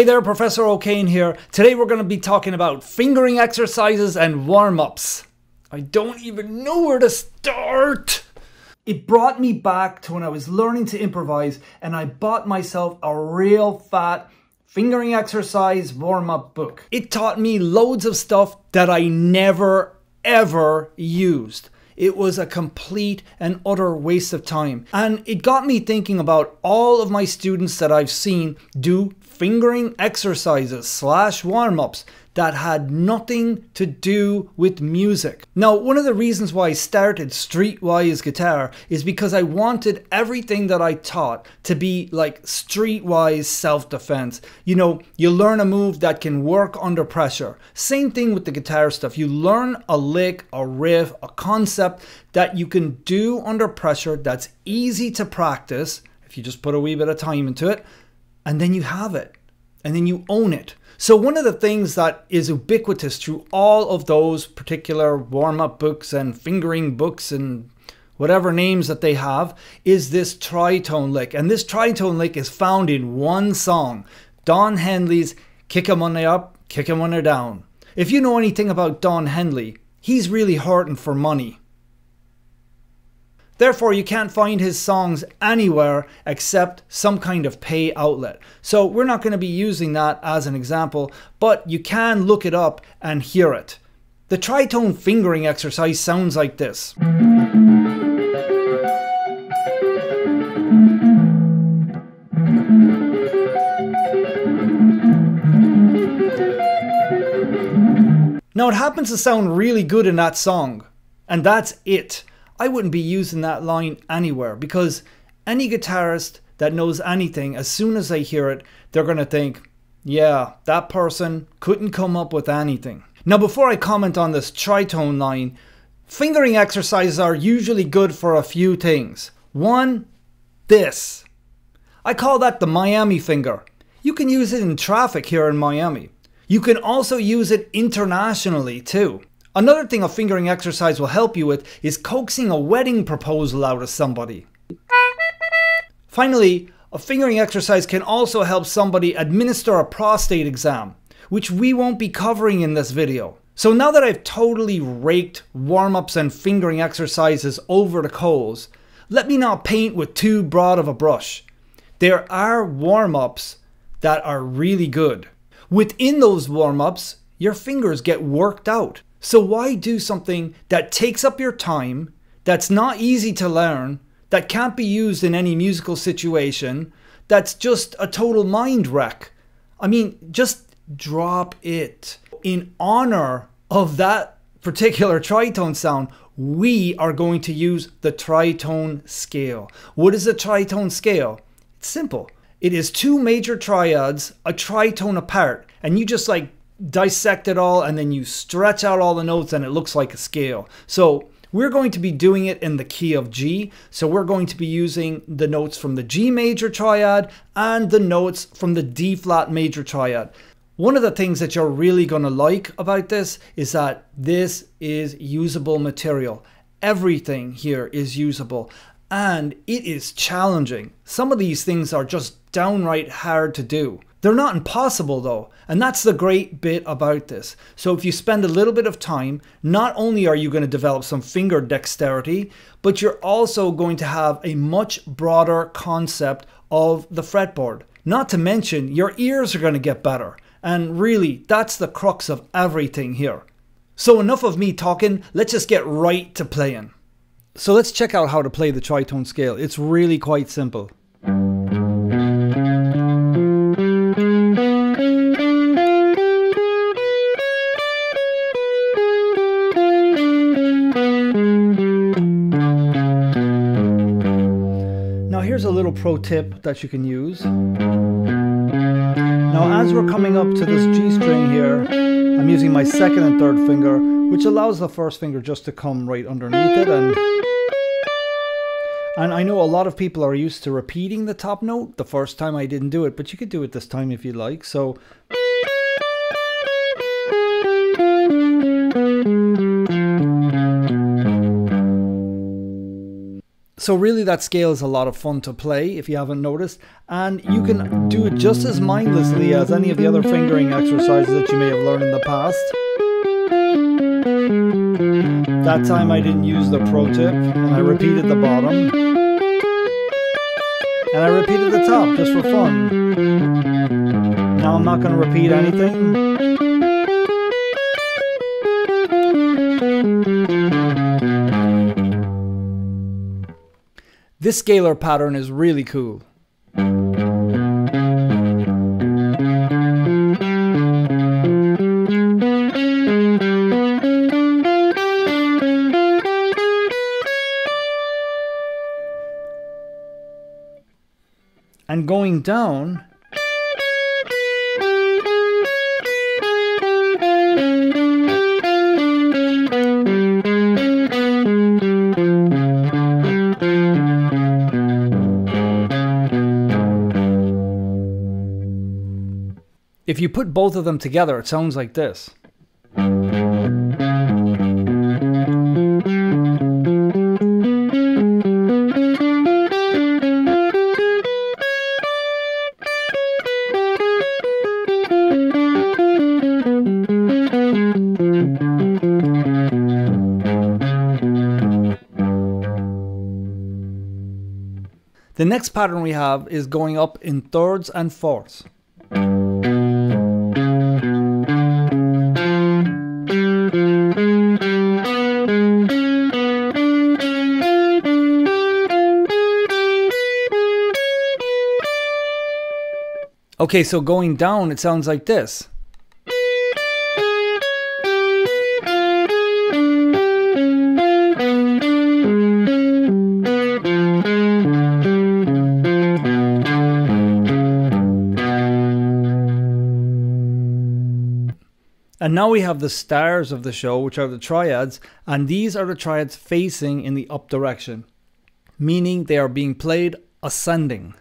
Hey there, Professor O'Kane here. Today we're going to be talking about fingering exercises and warm-ups. I don't even know where to start. It brought me back to when I was learning to improvise and I bought myself a real fat fingering exercise warm-up book. It taught me loads of stuff that I never ever used. It was a complete and utter waste of time. And it got me thinking about all of my students that I've seen do fingering exercises / warm-ups that had nothing to do with music. Now, one of the reasons why I started Streetwise Guitar is because I wanted everything that I taught to be like streetwise self-defense. You know, you learn a move that can work under pressure. Same thing with the guitar stuff. You learn a lick, a riff, a concept that you can do under pressure that's easy to practice if you just put a wee bit of time into it, and then you have it, and then you own it. So one of the things that is ubiquitous through all of those particular warm-up books and fingering books and whatever names that they have is this tritone lick. And this tritone lick is found in one song, Don Henley's Kick 'em when they're up, kick 'em when they're down. If you know anything about Don Henley, he's really hurting for money. Therefore, you can't find his songs anywhere except some kind of pay outlet. So we're not going to be using that as an example, but you can look it up and hear it. The tritone fingering exercise sounds like this. Now it happens to sound really good in that song, and that's it. I wouldn't be using that line anywhere because any guitarist that knows anything, as soon as they hear it, they're going to think, yeah, that person couldn't come up with anything. Now, before I comment on this tritone line, fingering exercises are usually good for a few things. One, this. I call that the Miami finger. You can use it in traffic here in Miami. You can also use it internationally too. Another thing a fingering exercise will help you with is coaxing a wedding proposal out of somebody. Finally, a fingering exercise can also help somebody administer a prostate exam, which we won't be covering in this video. So now that I've totally raked warm-ups and fingering exercises over the coals, let me not paint with too broad of a brush. There are warm-ups that are really good. Within those warm-ups, your fingers get worked out. So why do something that takes up your time, that's not easy to learn, that can't be used in any musical situation, that's just a total mind wreck? I mean, just drop it. In honor of that particular tritone sound, we are going to use the tritone scale. What is a tritone scale? It's simple. It is two major triads, a tritone apart, and you just like dissect it all and then you stretch out all the notes and it looks like a scale. So we're going to be doing it in the key of G. So we're going to be using the notes from the G major triad and the notes from the D flat major triad. One of the things that you're really going to like about this is that this is usable material. Everything here is usable and it is challenging. Some of these things are just downright hard to do. They're not impossible though, and that's the great bit about this. So if you spend a little bit of time, not only are you going to develop some finger dexterity, but you're also going to have a much broader concept of the fretboard. Not to mention, your ears are going to get better. And really, that's the crux of everything here. So enough of me talking, let's just get right to playing. So let's check out how to play the tritone scale. It's really quite simple. Here's a little pro tip that you can use. Now as we're coming up to this G string here, I'm using my second and third finger, which allows the first finger just to come right underneath it. And I know a lot of people are used to repeating the top note. The first time I didn't do it, but you could do it this time if you like. So So really that scale is a lot of fun to play if you haven't noticed, and you can do it just as mindlessly as any of the other fingering exercises that you may have learned in the past. That time I didn't use the pro tip, and I repeated the bottom. And I repeated the top just for fun. Now I'm not going to repeat anything. This scalar pattern is really cool. And going down, if you put both of them together, it sounds like this. The next pattern we have is going up in thirds and fourths. Okay, so going down, it sounds like this. And now we have the stars of the show, which are the triads, and these are the triads facing in the up direction, meaning they are being played ascending.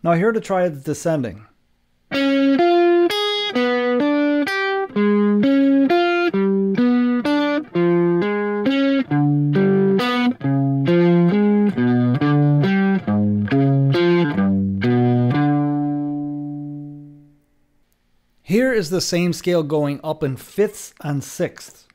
Now here are the triads descending. Here is the same scale going up in fifths and sixths.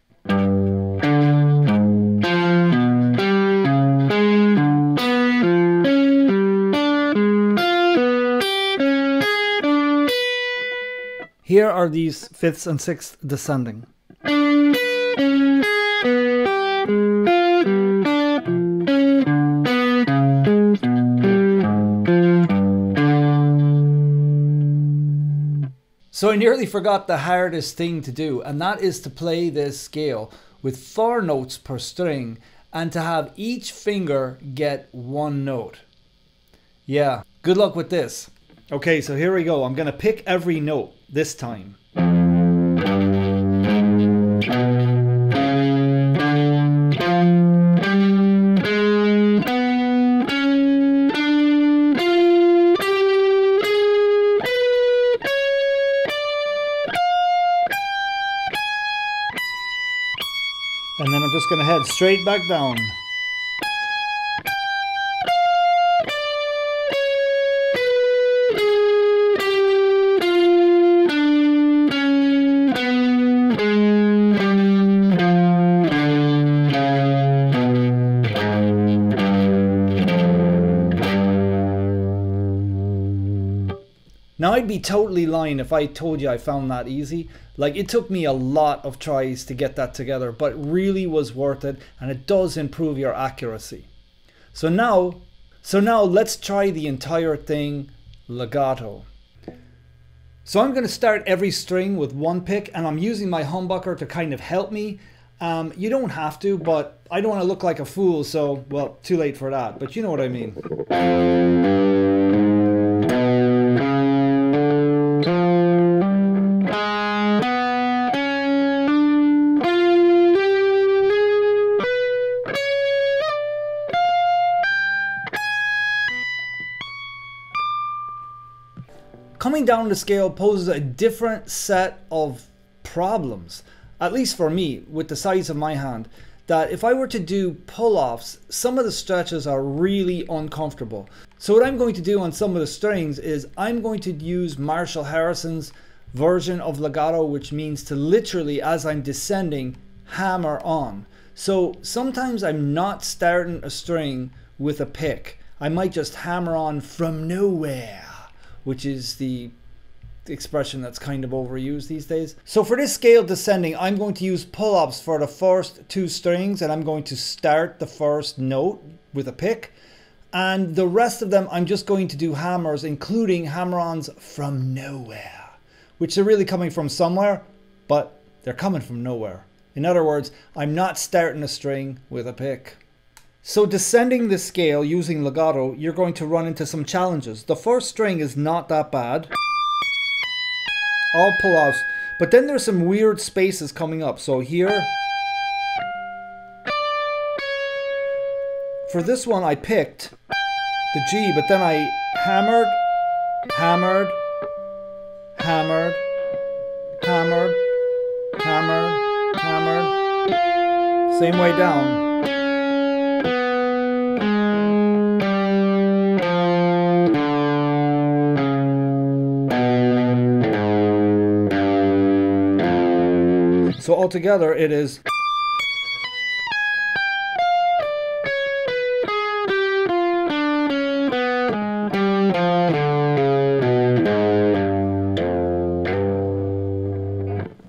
Here are these fifths and sixths descending. So I nearly forgot the hardest thing to do, and that is to play this scale with 4 notes per string and to have each finger get 1 note. Yeah, good luck with this. Okay, so here we go. I'm going to pick every note this time. And then I'm just going to head straight back down. Now I'd be totally lying if I told you I found that easy. Like, it took me a lot of tries to get that together, but it really was worth it, and it does improve your accuracy. So now let's try the entire thing legato. So I'm going to start every string with 1 pick, and I'm using my humbucker to kind of help me. You don't have to, but I don't want to look like a fool, so, well, too late for that, but you know what I mean. coming down the scale poses a different set of problems, at least for me, with the size of my hand, that if I were to do pull-offs, some of the stretches are really uncomfortable. So what I'm going to do on some of the strings is I'm going to use Marshall Harrison's version of legato, which means to literally, as I'm descending, hammer on. So sometimes I'm not starting a string with a pick. I might just hammer on from nowhere, which is the expression that's kind of overused these days. So for this scale descending, I'm going to use pull-ups for the first 2 strings, and I'm going to start the first note with a pick. And the rest of them, I'm just going to do hammers, including hammer-ons from nowhere, which are really coming from somewhere, but they're coming from nowhere. In other words, I'm not starting a string with a pick. So descending the scale using legato, you're going to run into some challenges. The first string is not that bad, all pull-offs, but then there's some weird spaces coming up. So here, for this one I picked the G, but then I hammered, hammered, hammered, hammered, hammered, hammered, same way down. So altogether it is.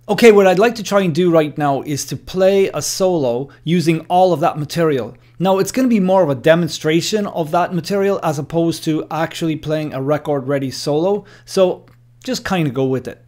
Okay, what I'd like to try and do right now is to play a solo using all of that material. Now it's going to be more of a demonstration of that material as opposed to actually playing a record ready solo. So just kind of go with it.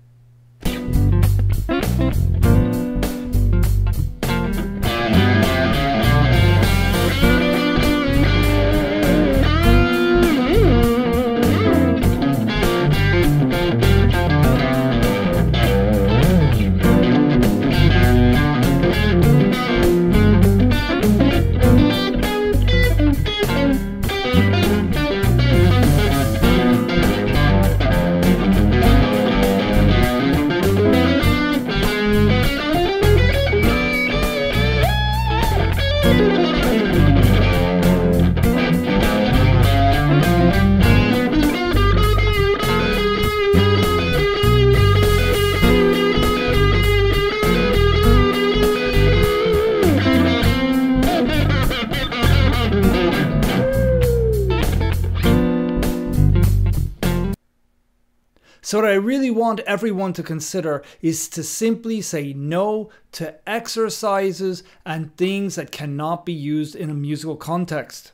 So what I really want everyone to consider is to simply say no to exercises and things that cannot be used in a musical context.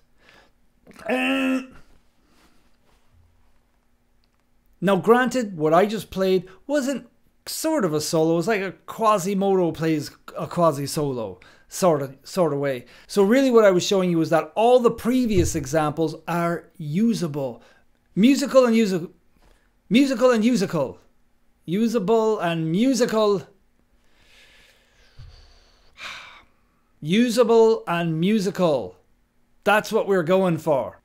Now granted, what I just played wasn't sort of a solo. It was like a Quasimodo plays a quasi-solo sort of way. So really what I was showing you is that all the previous examples are usable. Musical and musical. Musical and musical. Usable and musical. Usable and musical. That's what we're going for.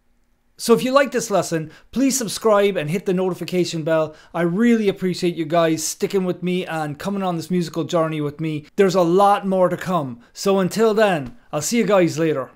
So if you like this lesson, please subscribe and hit the notification bell. I really appreciate you guys sticking with me and coming on this musical journey with me. There's a lot more to come. So until then, I'll see you guys later.